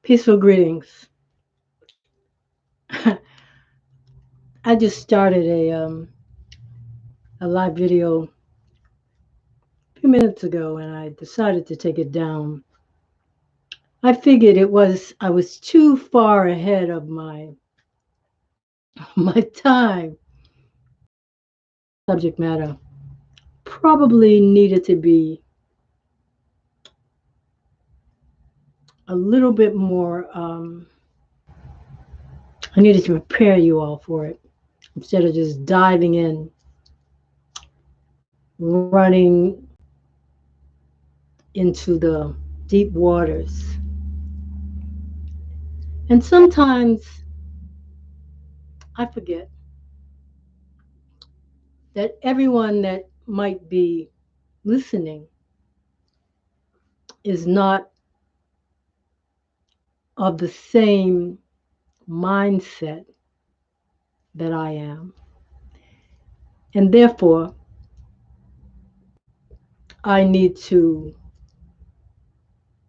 Peaceful greetings. I just started a live video a few minutes ago, and I decided to take it down. I figured I was too far ahead of my my time. Subject matter probably needed to be a little bit more. I needed to prepare you all for it instead of just diving in, running into the deep waters. And sometimes I forget that everyone that might be listening is not of the same mindset that I am. And therefore, I need to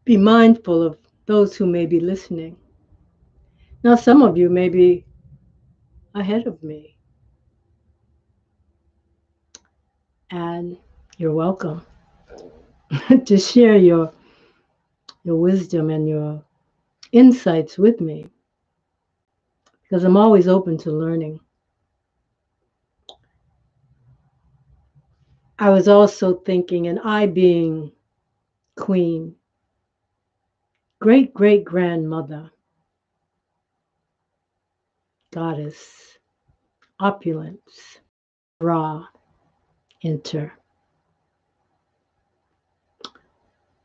be mindful of those who may be listening. Now, some of you may be ahead of me, and you're welcome to share your wisdom and your insights with me because I'm always open to learning. I was also thinking, and I being Queen, great great grandmother, goddess, opulence, Ra, enter.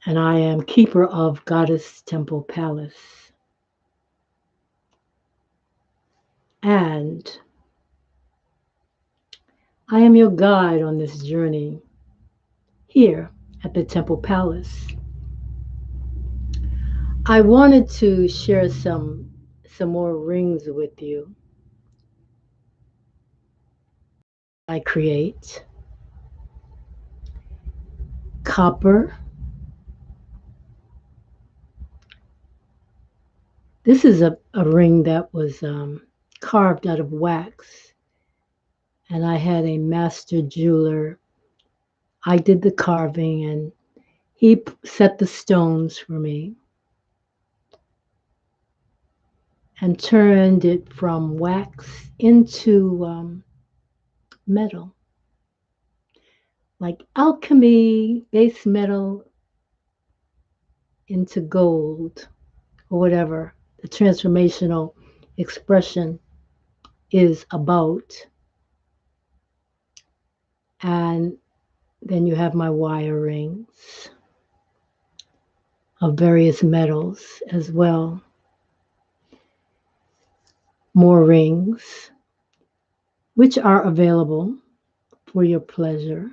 And I am keeper of Goddess Temple Palace. And I am your guide on this journey here at the Temple Palace. I wanted to share some more rings with you. I create copper. This is a ring that was carved out of wax, and I had a master jeweler. I did the carving, and he set the stones for me and turned it from wax into metal, like alchemy, base metal into gold, or whatever the transformational expression is about. And then you have my wire rings of various metals as well. More rings, which are available for your pleasure,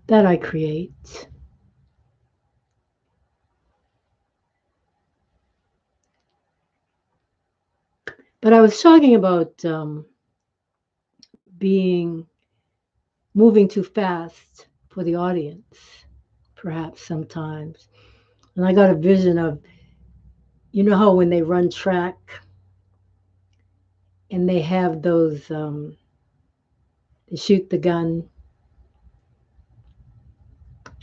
that I create. But I was talking about being moving too fast for the audience, perhaps sometimes. And I got a vision of, you know how when they run track and they have those, they shoot the gun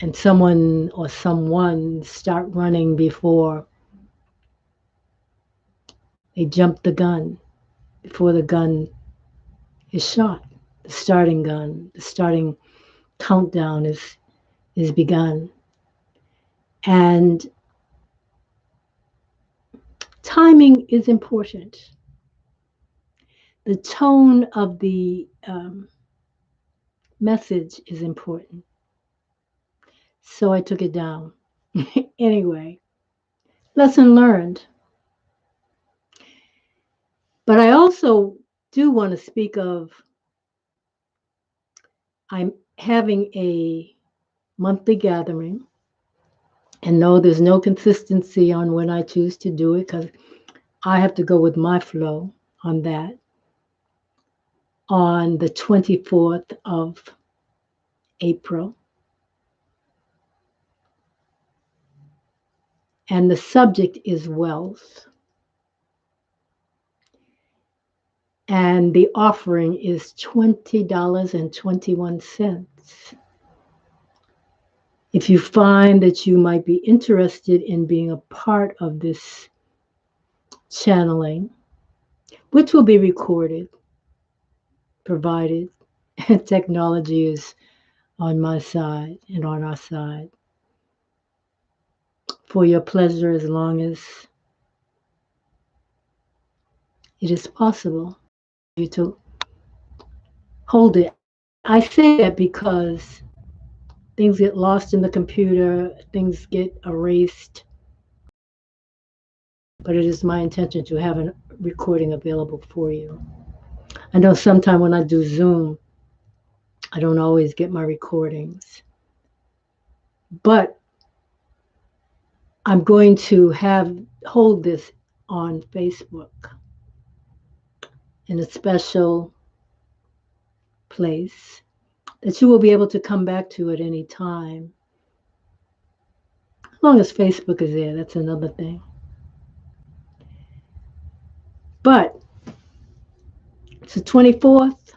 and someone start running before they jump the gun, before the gun is shot. The starting gun, the starting countdown is begun. And timing is important. The tone of the message is important. So I took it down. Anyway, lesson learned. But I also do want to speak of I'm having a monthly gathering. And no, there's no consistency on when I choose to do it because I have to go with my flow on that. On the 24th of April. and the subject is wealth. And the offering is $20.21. If you find that you might be interested in being a part of this channeling, which will be recorded, provided technology is on my side and on our side, for your pleasure as long as it is possible for you to hold it. I say that because things get lost in the computer, things get erased, but it is my intention to have a recording available for you. I know sometimes when I do Zoom, I don't always get my recordings, but I'm going to hold this on Facebook in a special place that you will be able to come back to at any time. As long as Facebook is there, that's another thing. But it's the 24th,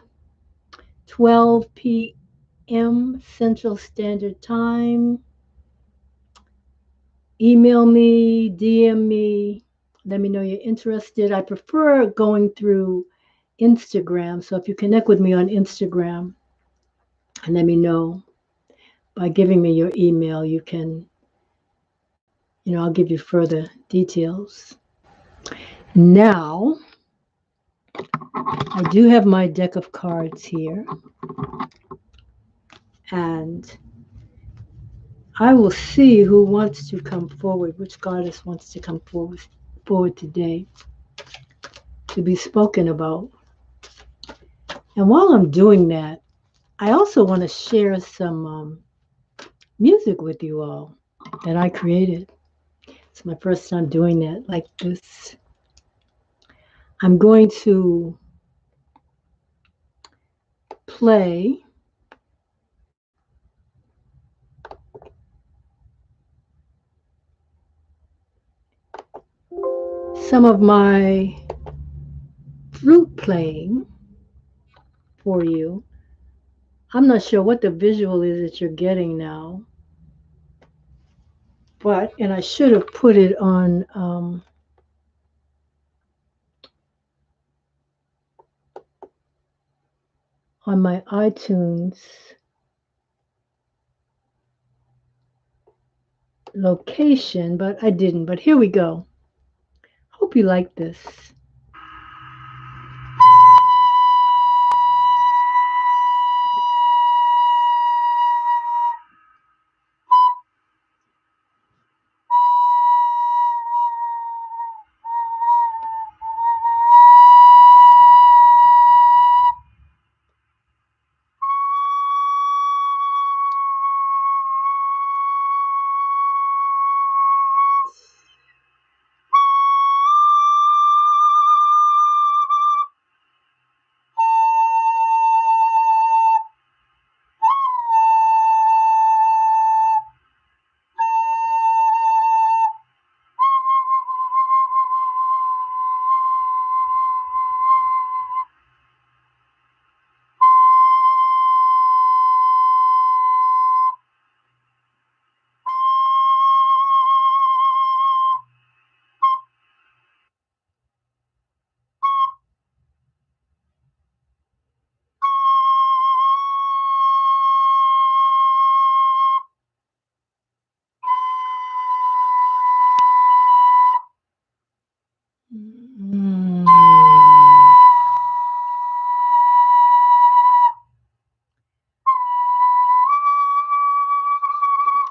12 p.m. Central Standard Time. Email me, DM me, let me know you're interested. I prefer going through Instagram. So if you connect with me on Instagram and let me know by giving me your email, you can, I'll give you further details. Now, I do have my deck of cards here, and I will see who wants to come forward, which goddess wants to come forward today to be spoken about. And while I'm doing that, I also want to share some music with you all that I created. It's my first time doing that like this. I'm going to play some of my flute playing for you. I'm not sure what the visual is that you're getting now, and I should have put it on my iTunes location, but I didn't. But here we go. Hope you like this.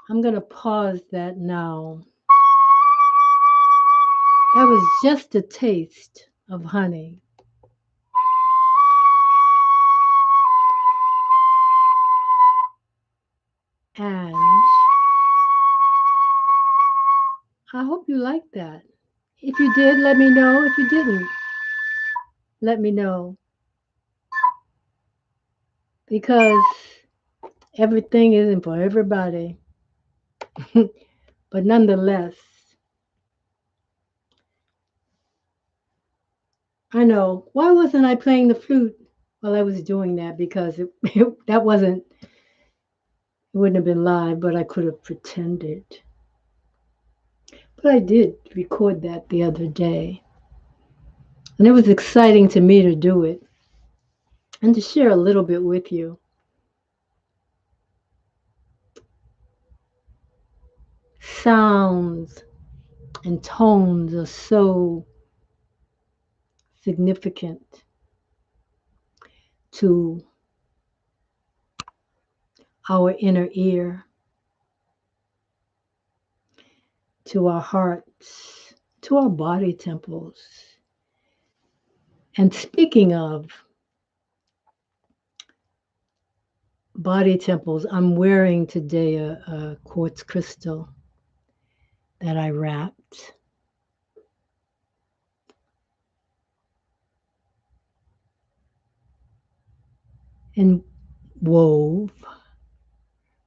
I'm going to pause that now. That was just a taste of honey. And I hope you liked that. If you did, let me know. If you didn't, let me know. Because everything isn't for everybody. But nonetheless, I know. Why wasn't I playing the flute while I was doing that? Because that wasn't, it wouldn't have been live, but I could have pretended. But I did record that the other day. And it was exciting to me to do it and to share a little bit with you. Sounds and tones are so significant to our inner ear, to our hearts, to our body temples. And speaking of body temples, I'm wearing today a quartz crystal that I wrapped. And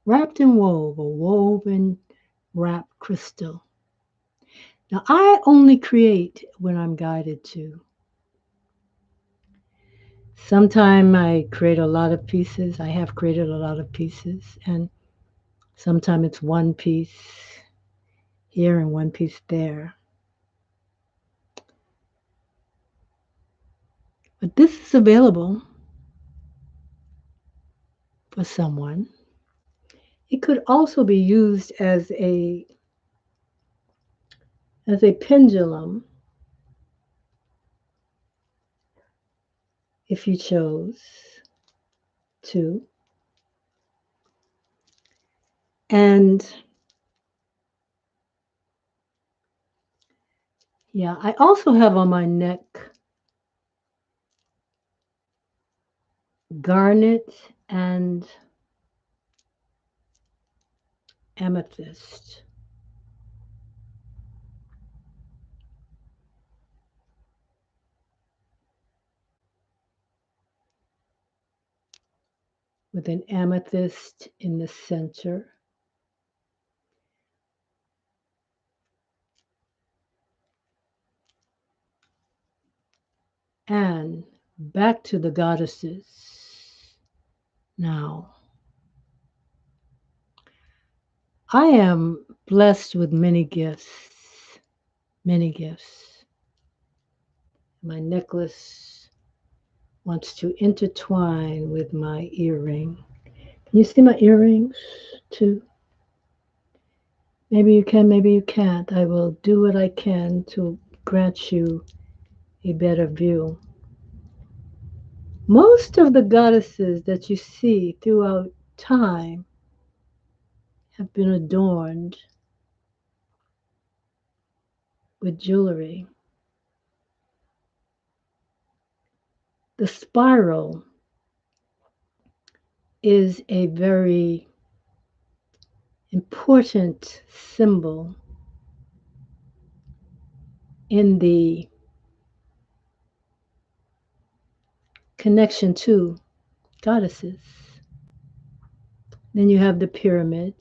wrapped and wove, a woven wrapped crystal. Now, I only create when I'm guided to. Sometimes I create a lot of pieces. I have created a lot of pieces, and sometimes it's one piece here and one piece there. But this is available for someone. It could also be used as a pendulum if you chose to. And yeah, I also have on my neck garnet and amethyst. With an amethyst in the center. And back to the goddesses. Now, I am blessed with many gifts, many gifts. My necklace wants to intertwine with my earring. Can you see my earrings too? Maybe you can, maybe you can't. I will do what I can to grant you a better view. Most of the goddesses that you see throughout time have been adorned with jewelry. The spiral is a very important symbol in the connection to goddesses. Then you have the pyramid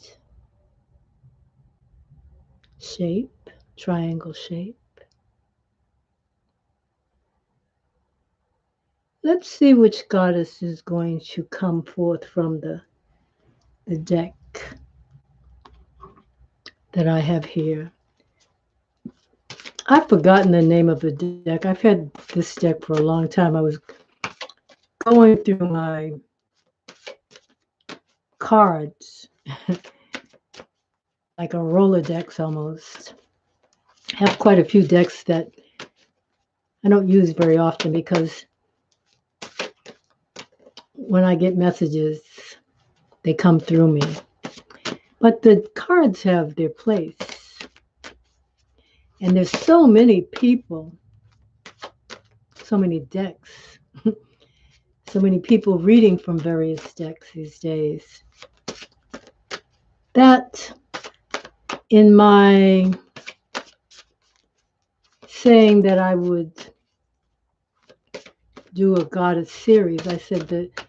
shape, triangle shape. Let's see which goddess is going to come forth from the deck that I have here. I've forgotten the name of the deck. I've had this deck for a long time. I was going through my cards, like a Rolodex almost. I have quite a few decks that I don't use very often because when I get messages, they come through me. But the cards have their place. And there's so many people, so many decks, so many people reading from various decks these days, that in my saying that I would do a goddess series, I said that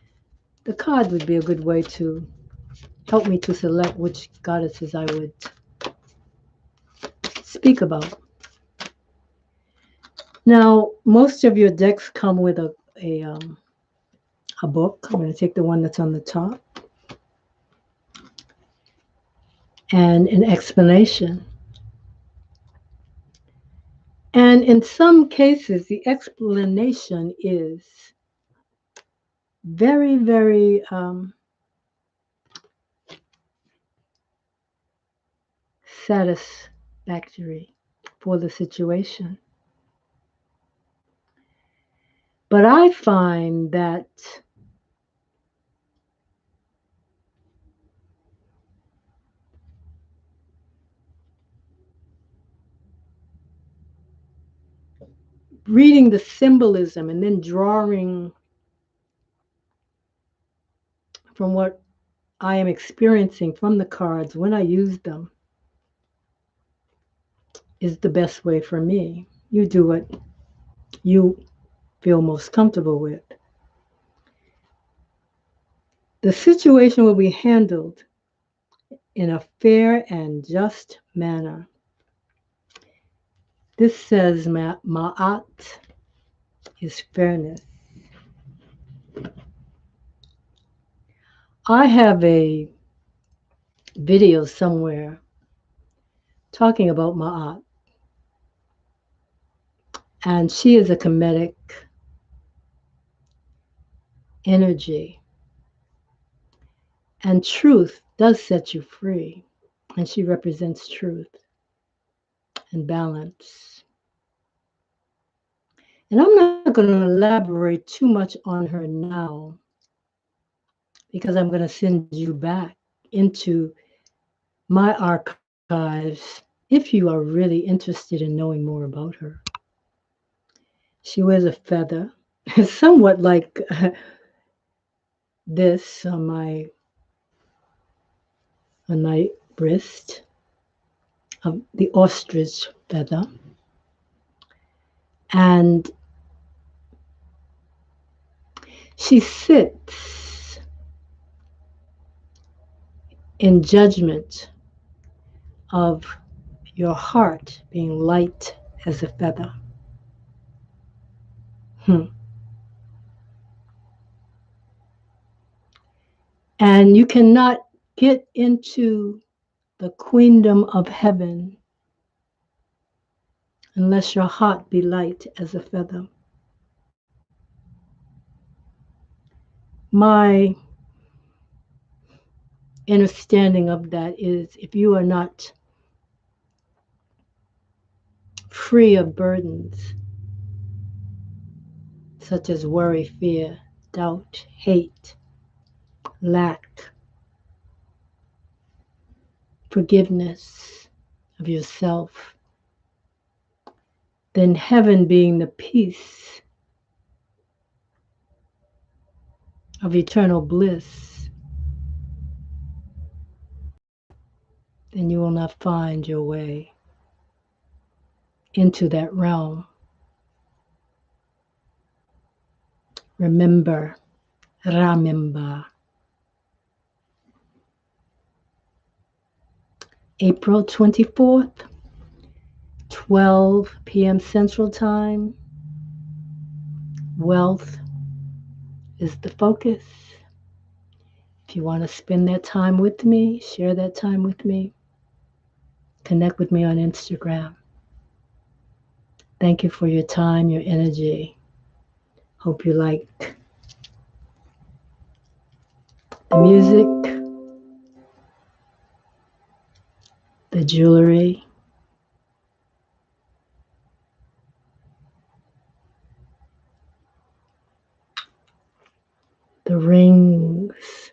the card would be a good way to help me to select which goddesses I would speak about. Now, most of your decks come with a book. I'm going to take the one that's on the top and an explanation. And in some cases, the explanation is very, very satisfactory for the situation. But I find that reading the symbolism and then drawing from what I am experiencing from the cards when I use them is the best way for me. You do what you feel most comfortable with. The situation will be handled in a fair and just manner. This says Ma'at is fairness. I have a video somewhere talking about Ma'at, and she is a comedic energy, and truth does set you free, and she represents truth and balance. And I'm not going to elaborate too much on her now because I'm going to send you back into my archives if you are really interested in knowing more about her. She wears a feather, somewhat like this on my wrist, of the ostrich feather. And she sits in judgment of your heart being light as a feather. And you cannot get into the queendom of heaven unless your heart be light as a feather. My understanding of that is if you are not free of burdens such as worry, fear, doubt, hate, lack, forgiveness of yourself, then heaven being the peace of eternal bliss, then you will not find your way into that realm. Remember, April 24th, 12 p.m. Central Time. Wealth is the focus. If you want to spend that time with me, share that time with me, connect with me on Instagram. Thank you for your time, your energy. Hope you like the music, the jewelry, the rings,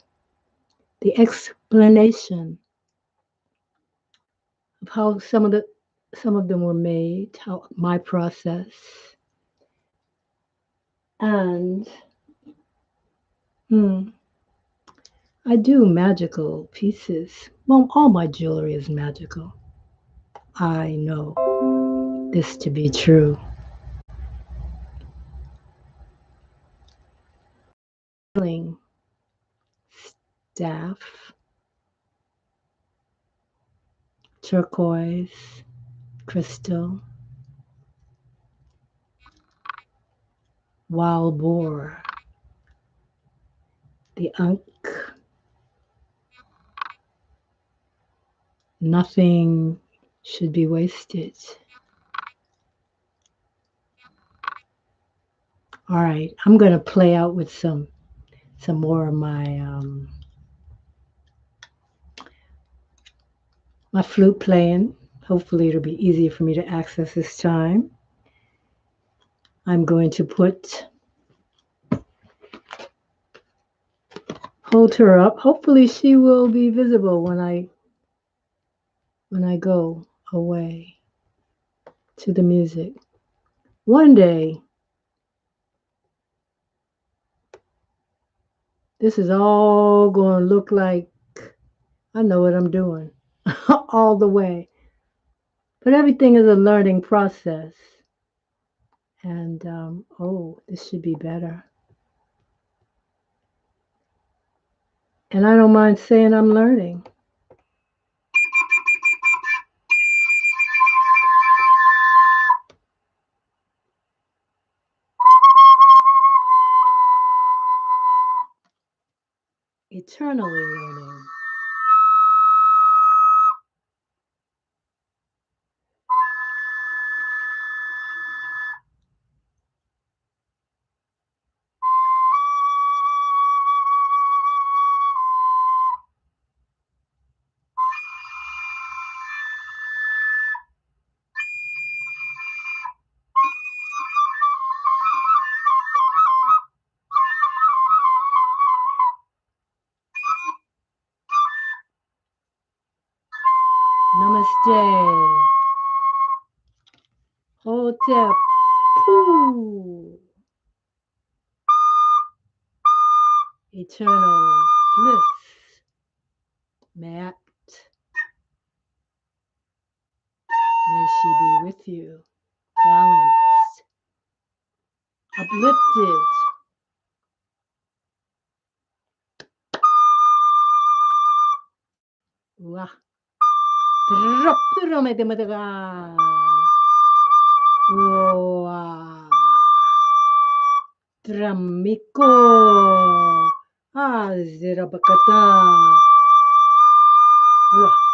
the explanation of how some of them were made, how my process, and I do magical pieces. Well, all my jewelry is magical. I know this to be true. Staff, turquoise, crystal, wild boar, the unk. Nothing should be wasted. All right, I'm going to play out with some more of my flute playing. Hopefully it'll be easier for me to access this time. I'm going to hold her up. Hopefully she will be visible when I go away to the music. One day, this is all going to look like I know what I'm doing all the way. But everything is a learning process. And, oh, this should be better. And I don't mind saying I'm learning. Eternally learning. Namaste. Hotep. Poo. Eternal bliss. Mat. May she be with you. Balanced. Uplifted. Wah. Wah. Tramiko. Azirabakata. Wah.